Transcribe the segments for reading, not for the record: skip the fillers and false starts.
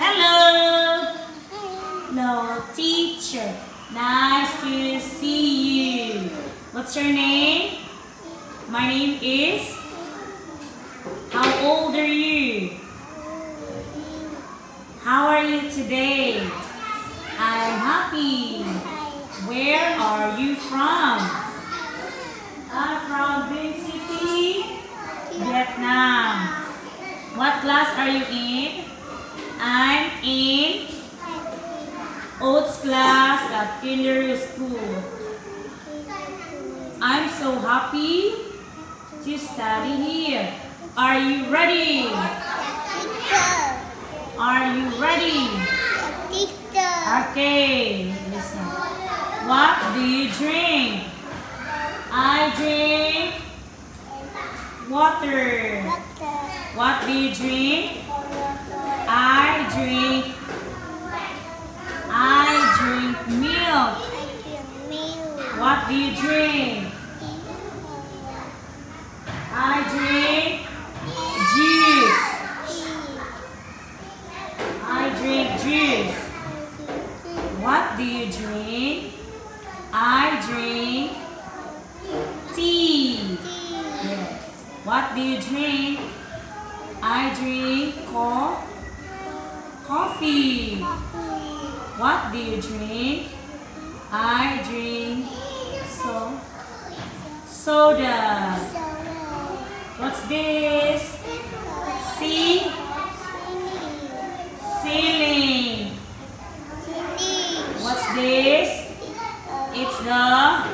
Hello. No, teacher. Nice to see you. What's your name? My name is? How old are you? How are you today? I'm happy. Where are you from? I'm from Vinh City, Vietnam. What class are you in? I'm in Oats class at Kindergarten School. I'm so happy to study here. Are you ready? Are you ready? Okay, listen. What do you drink? I drink water. What do you drink? I drink milk. What do you drink? I drink juice. I drink juice. What do you drink? I drink tea. Yes. What do you drink? I drink coffee. What do you drink? I drink soda. What's this? Ceiling. What's this? It's the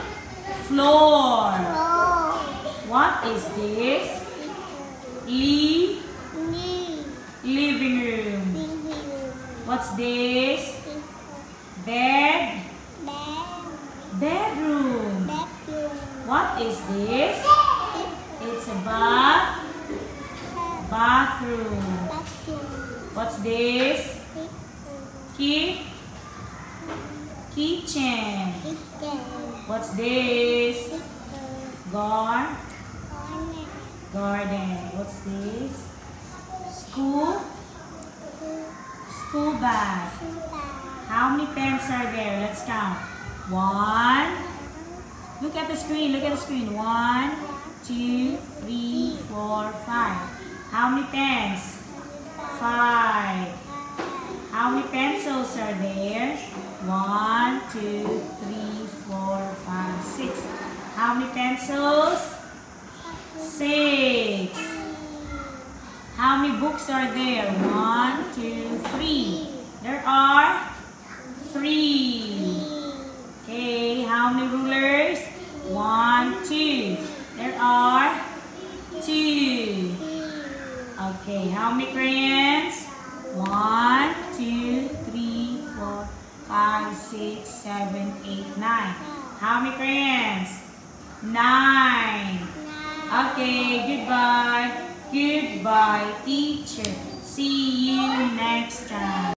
floor. What is this? Living room. What's this? Bedroom. What is this? It's a bathroom. What's this? Kitchen. What's this? Garden. What's this? School bag. How many pens are there? Let's count. 1. Look at the screen. 1, 2, 3, 4, 5. How many pens? 5. How many pencils are there? 1, 2, 3, 4, 5, 6. How many pencils? 6. How many books are there? 1, 2, 3. There are 3. Okay, how many rulers? 1, 2. There are 2. Okay, how many crayons? 1, 2, 3, 4, 5, 6, 7, 8, 9. How many crayons? 9. Okay, goodbye. Goodbye, teacher. See you next time.